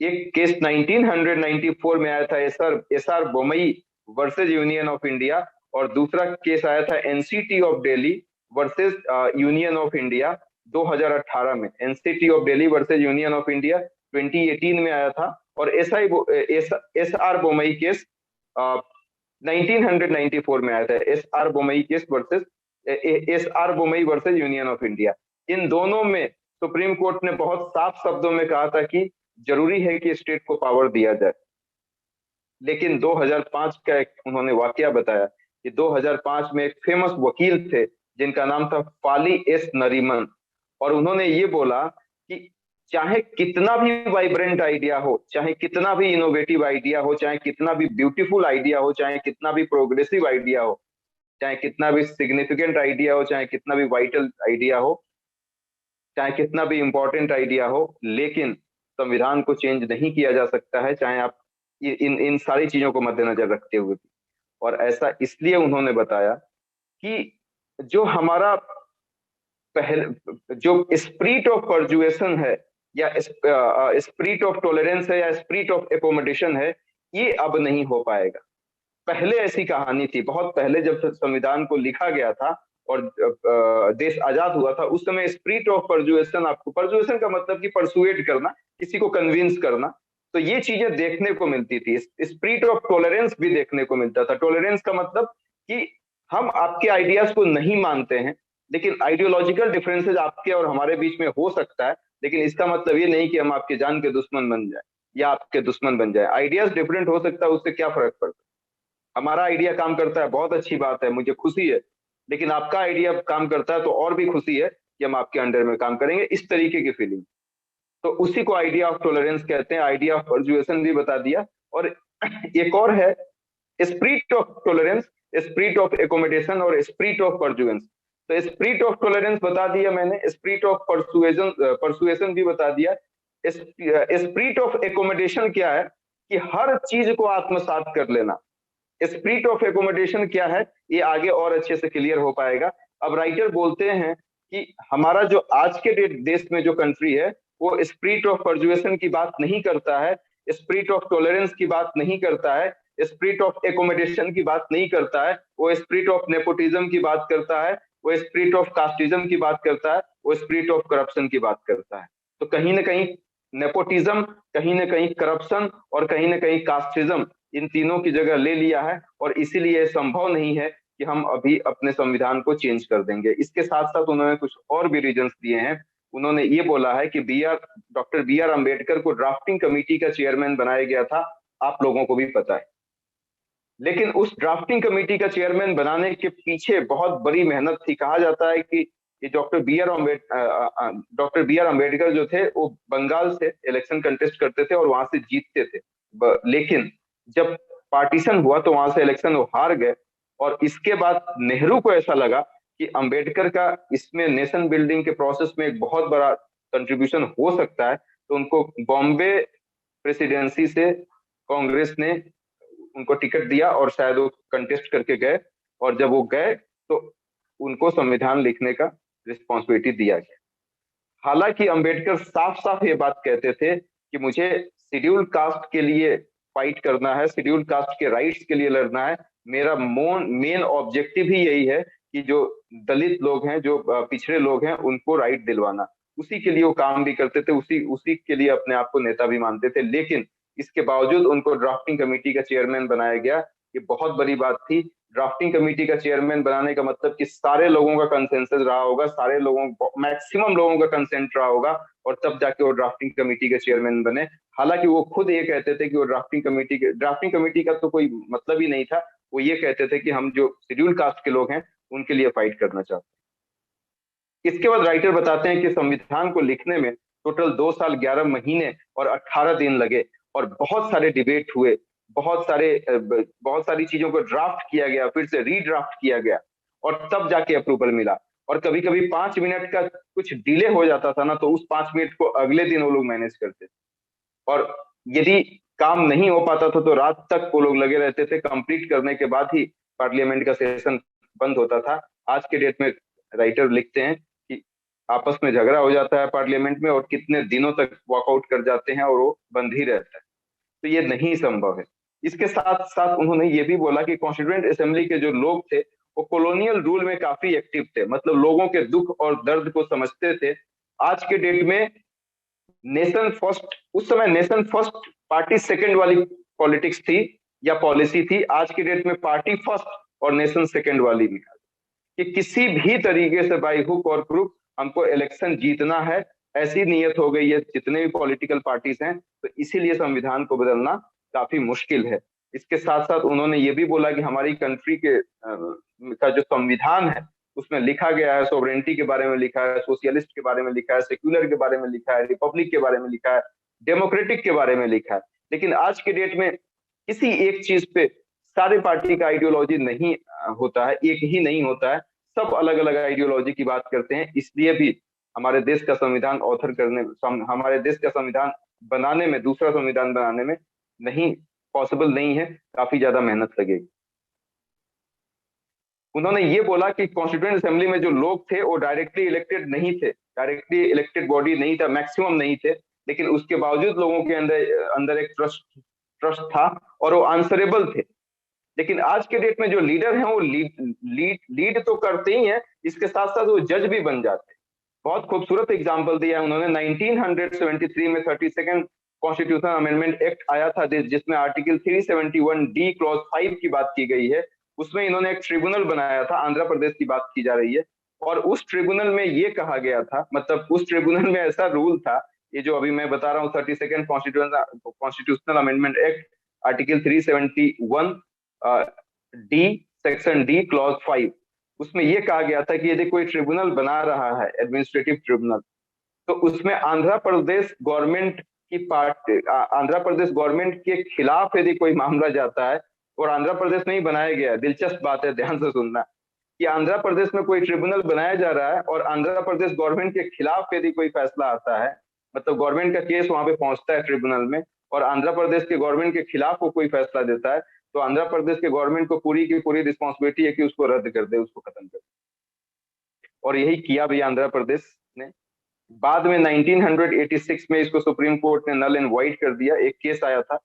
एक केस 1994 में आया था, S R Bommai versus union of India, और दूसरा केस आया था NCT of Delhi versus union of India 2018 में। NCT of Delhi versus union of India 2018 में आया था, और एस आर बोमई केस 1994 में आया था। S R Bommai case versus S R Bommai versus union of India. इन दोनों में सुप्रीम कोर्ट ने बहुत साफ शब्दों में कहा था कि जरूरी है कि स्टेट को पावर दिया जाए। लेकिन 2005 का एक उन्होंने वाकया बताया कि 2005 में एक फेमस वकील थे जिनका नाम था फाली एस नरीमन, और उन्होंने ये बोला कि चाहे कितना भी वाइब्रेंट आइडिया हो, चाहे कितना भी इनोवेटिव आइडिया हो, चाहे कितना भी ब्यूटीफुल आइडिया हो, चाहे कितना भी प्रोग्रेसिव आइडिया हो, चाहे कितना भी सिग्निफिकेंट आइडिया हो, चाहे कितना भी वाइटल आइडिया हो, चाहे कितना भी इंपॉर्टेंट आइडिया हो, लेकिन संविधान को चेंज नहीं किया जा सकता है, चाहे आप इन इन सारी चीजों को मद्देनजर रखते हुए भी। और ऐसा इसलिए उन्होंने बताया कि जो हमारा पहले जो स्पिरिट ऑफ परजुएशन है, या स्पिरिट ऑफ टॉलरेंस है, या स्पिरिट ऑफ एकोमोडेशन है, ये अब नहीं हो पाएगा। पहले ऐसी कहानी थी, बहुत पहले जब संविधान को लिखा गया था और देश आजाद हुआ था, उस समय स्पिरिट ऑफ परजुएशन, आपको परजुएशन का मतलब कि परसुएट करना, किसी को कन्विंस करना, तो ये चीजें देखने को मिलती थी। स्पिरिट ऑफ टॉलरेंस भी देखने को मिलता था। टॉलरेंस का मतलब कि हम आपके आइडियाज को नहीं मानते हैं, लेकिन आइडियोलॉजिकल डिफरेंसेस आपके और हमारे बीच में हो सकता है, लेकिन इसका मतलब ये नहीं कि हम आपके जान के दुश्मन बन जाए या आपके दुश्मन बन जाए। आइडियाज डिफरेंट हो सकता है, उससे क्या फर्क पड़ता है। हमारा आइडिया काम करता है, बहुत अच्छी बात है, मुझे खुशी है, लेकिन आपका आइडिया काम करता है तो और भी खुशी है कि हम आपके अंडर में काम करेंगे, इस तरीके की फीलिंग। तो उसी को आइडिया ऑफ टॉलरेंस कहते हैं। आइडिया ऑफ परजुएशन भी बता दिया। और एक और है spirit of tolerance, spirit of accommodation और स्पिरिट ऑफ परजुएंस। तो स्पिरिट ऑफ टॉलरेंस बता दिया मैंने, स्पिरिट ऑफ परसुएशन भी बता दिया। स्पिरिट ऑफ एकोमोडेशन क्या है कि हर चीज को आत्मसात कर लेना। स्पिरिट ऑफ एकोमोडेशन क्या है, ये आगे और अच्छे से क्लियर हो पाएगा। अब राइटर बोलते हैं कि हमारा जो आज के देश में जो कंट्री है, वो स्पिरिट ऑफ परजुएशन की बात नहीं करता है, स्पिरिट ऑफ टॉलरेंस की बात नहीं करता है, स्पिरिट ऑफ एकोमोडेशन की बात नहीं करता है, वो स्पिरिट ऑफ नेपोटिज्म की बात करता है, वो स्पिरिट ऑफ कास्टिज्म की बात करता है, वो स्पिरिट ऑफ करप्शन की बात करता है। तो कहीं ना कहीं नेपोटिज्म, कहीं ना कहीं करप्शन, और कहीं ना कहीं कास्टिज्म इन तीनों की जगह ले लिया है, और इसीलिए संभव नहीं है कि हम अभी अपने संविधान को चेंज कर देंगे। इसके साथ साथ उन्होंने कुछ और भी रीजंस दिए हैं। उन्होंने ये बोला है कि डॉक्टर बी आर अम्बेडकर को ड्राफ्टिंग कमेटी का चेयरमैन बनाया गया था, आप लोगों को भी पता है। लेकिन उस ड्राफ्टिंग कमेटी का चेयरमैन बनाने के पीछे बहुत बड़ी मेहनत थी। कहा जाता है कि डॉक्टर बी आर अम्बेडकर जो थे, वो बंगाल से इलेक्शन कंटेस्ट करते थे और वहां से जीतते थे। लेकिन जब पार्टीशन हुआ तो वहां से इलेक्शन वो हार गए, और इसके बाद नेहरू को ऐसा लगा कि अंबेडकर का इसमें नेशन बिल्डिंग के प्रोसेस में एक बहुत बड़ा कंट्रीब्यूशन हो सकता है, तो उनको बॉम्बे प्रेसिडेंसी से कांग्रेस ने उनको टिकट दिया, और शायद वो कंटेस्ट करके गए, और जब वो गए तो उनको संविधान लिखने का रिस्पॉन्सिबिलिटी दिया गया। हालांकि अंबेडकर साफ साफ ये बात कहते थे कि मुझे शेड्यूल कास्ट के लिए फाइट करना है, शेड्यूल कास्ट के राइट्स के लिए लड़ना है। मेरा मेन ऑब्जेक्टिव ही यही है कि जो दलित लोग हैं, जो पिछड़े लोग हैं, उनको राइट दिलवाना। उसी के लिए वो काम भी करते थे, उसी उसी के लिए अपने आप को नेता भी मानते थे। लेकिन इसके बावजूद उनको ड्राफ्टिंग कमेटी का चेयरमैन बनाया गया। ये बहुत बड़ी बात थी। ड्राफ्टिंग कमेटी का चेयरमैन बनाने का मतलब कि सारे लोगों का कंसेंसस रहा होगा, सारे लोगों, मैक्सिमम लोगों का कंसेंट रहा होगा, और तब जाके वो ड्राफ्टिंग कमेटी के चेयरमैन बने। हालांकि वो खुद ये कहते थे कि वो ड्राफ्टिंग कमेटी का तो कोई मतलब ही नहीं था। वो ये कहते थे कि हम जो शेड्यूल कास्ट के लोग हैं उनके लिए फाइट करना चाहते हैं। इसके बाद राइटर बताते हैं कि संविधान को लिखने में टोटल 2 साल 11 महीने और 18 दिन लगे, और बहुत सारे डिबेट हुए, बहुत सारी चीजों को ड्राफ्ट किया गया, फिर से रीड्राफ्ट किया गया, और तब जाके अप्रूवल मिला। और कभी कभी 5 मिनट का कुछ डिले हो जाता था ना, तो उस 5 मिनट को अगले दिन वो लोग मैनेज करते थे। और यदि काम नहीं हो पाता था तो रात तक वो लोग लगे रहते थे, कंप्लीट करने के बाद ही पार्लियामेंट का सेशन बंद होता था। आज के डेट में राइटर लिखते हैं कि आपस में झगड़ा हो जाता है पार्लियामेंट में और कितने दिनों तक वॉकआउट कर जाते हैं और वो बंद ही रहता है। तो ये नहीं संभव है। इसके साथ साथ उन्होंने ये भी बोला कि कॉन्स्टिट्यूएंट असेंबली के जो लोग थे वो कॉलोनियल रूल में काफी एक्टिव थे, मतलब लोगों के दुख और दर्द को समझते थे। आज के डेट में नेशन फर्स्ट, उस समय नेशन फर्स्ट पार्टी सेकंड वाली पॉलिटिक्स थी या पॉलिसी थी, आज के डेट में पार्टी फर्स्ट और नेशन सेकंड वाली निकाल कि किसी भी तरीके से बाई हुक और क्रुक हमको इलेक्शन जीतना है, ऐसी नीयत हो गई है जितने भी पॉलिटिकल पार्टीज हैं। तो इसीलिए संविधान को बदलना काफी मुश्किल है। इसके साथ साथ उन्होंने ये भी बोला कि हमारी कंट्री के का जो संविधान है उसमें लिखा गया है, सोवरेंटी के बारे में लिखा है, सोशलिस्ट के बारे में लिखा है, सेक्युलर के बारे में लिखा है, रिपब्लिक के बारे में लिखा है, डेमोक्रेटिक के बारे में लिखा है। लेकिन आज के डेट में किसी एक चीज पे सारी पार्टी का आइडियोलॉजी नहीं होता है, एक ही नहीं होता है, सब अलग अलग आइडियोलॉजी की बात करते हैं। इसलिए भी हमारे देश का संविधान ऑथर करने, हमारे देश का संविधान बनाने में, दूसरा संविधान बनाने में नहीं पॉसिबल नहीं है, काफी ज्यादा मेहनत लगेगी। उन्होंने ये बोला कि कॉन्स्टिट्यूएंट असेंबली में जो लोग थे वो डायरेक्टली इलेक्टेड नहीं थे, डायरेक्टली इलेक्टेड बॉडी नहीं था, मैक्सिमम नहीं थे, लेकिन उसके बावजूद लोगों के अंदर अंदर एक ट्रस्ट ट्रस्ट था और वो आंसरेबल थे। लेकिन आज के डेट में जो लीडर हैं वो लीड तो करते ही हैं, इसके साथ साथ वो जज भी बन जाते हैं। बहुत खूबसूरत एग्जांपल दिया है उन्होंने। 1973 में 32nd कॉन्स्टिट्यूशन अमेंडमेंट एक्ट आया था जिसमें आर्टिकल 371 डी क्लॉज 5 की बात की गई है। उसमें इन्होंने एक ट्रिब्यूनल बनाया था, आंध्र प्रदेश की बात की जा रही है, और उस ट्रिब्यूनल में ये कहा गया था, मतलब उस ट्रिब्यूनल में ऐसा रूल था, ये जो अभी मैं बता रहा हूँ 32nd constitutional amendment act article 371 D section D clause 5, उसमें यह कहा गया था कि यदि कोई ट्रिब्यूनल बना रहा है, एडमिनिस्ट्रेटिव ट्रिब्यूनल, तो उसमें आंध्र प्रदेश गवर्नमेंट की पार्टी, आंध्र प्रदेश गवर्नमेंट के खिलाफ यदि कोई मामला जाता है, और आंध्र प्रदेश में ही बनाया गया है, दिलचस्प बात है, ध्यान से सुनना, कि आंध्र प्रदेश में कोई ट्रिब्यूनल बनाया जा रहा है और आंध्र प्रदेश गवर्नमेंट के खिलाफ यदि कोई फैसला आता है, मतलब गवर्नमेंट का केस वहां पे पहुंचता है ट्रिब्यूनल में और आंध्र प्रदेश के गवर्नमेंट के खिलाफ वो कोई फैसला देता है, तो आंध्र प्रदेश के गवर्नमेंट को पूरी की पूरी रिस्पॉन्सिबिलिटी है कि उसको रद्द कर दे, उसको खत्म कर दे। और यही किया भी आंध्र प्रदेश ने। बाद में 1986 में इसको सुप्रीम कोर्ट ने नल एंड वाइड कर दिया। एक केस आया था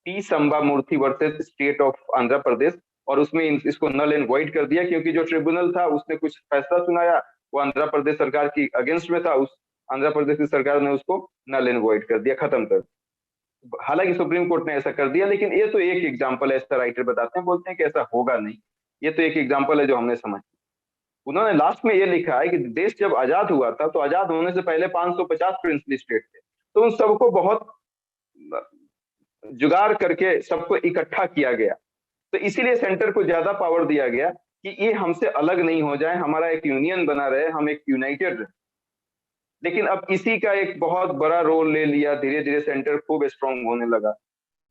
T Samba Murthy versus state of Andhra Pradesh, और उसमें इसको नल एंड वाइड कर दिया क्योंकि जो ट्रिब्यूनल था उसने कुछ फैसला सुनाया, वो आंध्र प्रदेश सरकार की अगेंस्ट में था, उस आंध्र प्रदेश की सरकार ने उसको नल एंड वाइड कर दिया, खत्म कर दिया। हालांकि सुप्रीम कोर्ट ने ऐसा कर दिया, लेकिन ये तो एक एग्जाम्पल है, ऐसा राइटर बताते हैं, बोलते हैं कि ऐसा होगा नहीं, ये तो एक एग्जाम्पल है जो हमने समझ। उन्होंने लास्ट में ये लिखा है कि देश जब आजाद हुआ था तो आजाद होने से पहले 550 प्रिंसली स्टेट थे, तो उन सबको बहुत जुगाड़ करके सबको इकट्ठा किया गया, तो इसीलिए सेंटर को ज्यादा पावर दिया गया कि ये हमसे अलग नहीं हो जाए, हमारा एक यूनियन बना रहे, हम एक यूनाइटेड रहे। लेकिन अब इसी का एक बहुत बड़ा रोल ले लिया, धीरे धीरे सेंटर खूब स्ट्रांग होने लगा।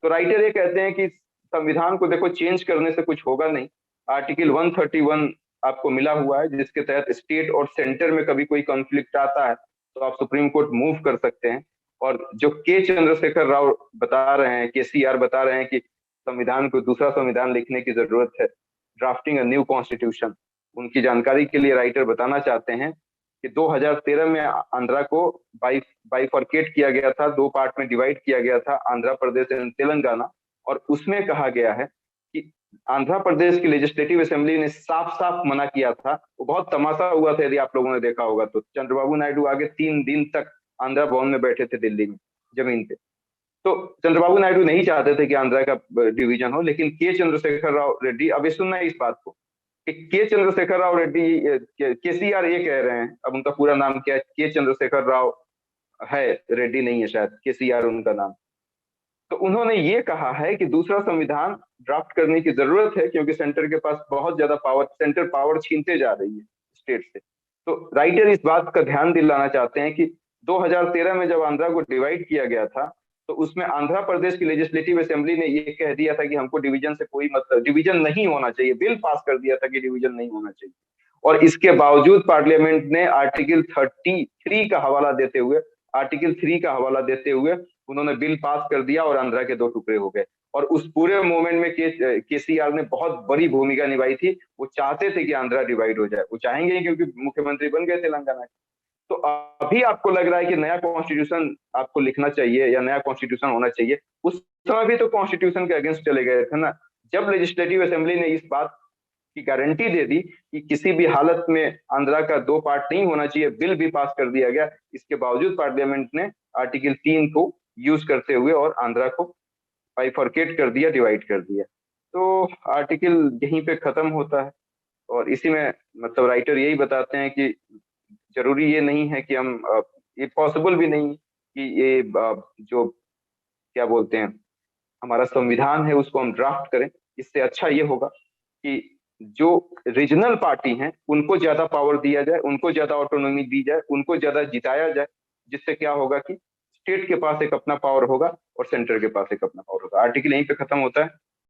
तो राइटर ये कहते हैं कि संविधान को देखो चेंज करने से कुछ होगा नहीं। आर्टिकल 131 आपको मिला हुआ है जिसके तहत स्टेट और सेंटर में कभी कोई कॉन्फ्लिक्ट आता है तो आप सुप्रीम कोर्ट मूव कर सकते हैं। और जो के चंद्रशेखर राव बता रहे हैं, केसीआर बता रहे हैं कि संविधान को दूसरा संविधान लिखने की जरूरत है, ड्राफ्टिंग अ न्यू कॉन्स्टिट्यूशन, उनकी जानकारी के लिए राइटर बताना चाहते हैं कि 2013 में आंध्रा को बाइफर्केट किया गया था, दो पार्ट में डिवाइड किया गया था, आंध्र प्रदेश एंड तेलंगाना, और उसमें कहा गया है कि आंध्र प्रदेश की लेजिस्लेटिव असेंबली ने साफ साफ मना किया था। वो बहुत तमाशा हुआ था, यदि आप लोगों ने देखा होगा तो चंद्रबाबू नायडू आगे 3 दिन तक आंध्र भवन में बैठे थे दिल्ली में जमीन पे। तो चंद्रबाबू नायडू नहीं चाहते थे कि आंध्रा का डिवीजन हो, लेकिन के चंद्रशेखर राव रेड्डी, अब सुनना है इस बात को कि के चंद्रशेखर राव रेड्डी, केसीआर ये कह रहे हैं, अब उनका पूरा नाम क्या है, के चंद्रशेखर राव है, रेड्डी नहीं है शायद, केसीआर उनका नाम। तो उन्होंने ये कहा है कि दूसरा संविधान ड्राफ्ट करने की जरूरत है क्योंकि सेंटर के पास बहुत ज्यादा पावर, सेंटर पावर छीनते जा रही है स्टेट से। तो राइटर इस बात का ध्यान दिलाना चाहते हैं कि 2013 में जब आंध्रा को डिवाइड किया गया था तो उसमें आंध्र प्रदेश की लेजिस्लेटिव असेंबली ने ये कह दिया था कि हमको डिवीजन से कोई मतलब, डिवीजन नहीं होना चाहिए, बिल पास कर दिया था कि डिवीजन नहीं होना चाहिए। और इसके बावजूद पार्लियामेंट ने आर्टिकल 33 का हवाला देते हुए, आर्टिकल 3 का हवाला देते हुए उन्होंने बिल पास कर दिया और आंध्रा के 2 टुकड़े हो गए। और उस पूरे मूवमेंट में केसीआर ने बहुत बड़ी भूमिका निभाई थी। वो चाहते थे कि आंध्रा डिवाइड हो जाए, वो चाहेंगे क्योंकि मुख्यमंत्री बन गए तेलंगाना के। तो अभी आपको लग रहा है कि नया कॉन्स्टिट्यूशन आपको लिखना चाहिए या नया कॉन्स्टिट्यूशन होना चाहिए, उस समय भी तो कॉन्स्टिट्यूशन के अगेंस्ट चले गए थे ना। जब लेजिस्लेटिव असेंबली ने इस बात की गारंटी दे दी कि किसी भी हालत में आंध्रा का दो पार्ट नहीं होना चाहिए, बिल भी पास कर दिया गया, इसके बावजूद पार्लियामेंट ने आर्टिकल 3 को यूज करते हुए और आंध्रा को बाइफरकेट कर दिया, डिवाइड कर दिया। तो आर्टिकल यहीं पे खत्म होता है। और इसी में मतलब राइटर यही बताते हैं कि जरूरी ये नहीं है कि हम ये पॉसिबल भी नहीं कि ये जो क्या बोलते हैं हमारा संविधान है उसको हम ड्राफ्ट करें। इससे अच्छा ये होगा कि जो रीजनल पार्टी हैं उनको ज्यादा पावर दिया जाए, उनको ज्यादा ऑटोनॉमी दी जाए, उनको ज्यादा जिताया जाए, जिससे क्या होगा कि स्टेट के पास एक अपना पावर होगा और सेंटर के पास एक अपना पावर होगा। आर्टिकल यहीं पे खत्म होता है।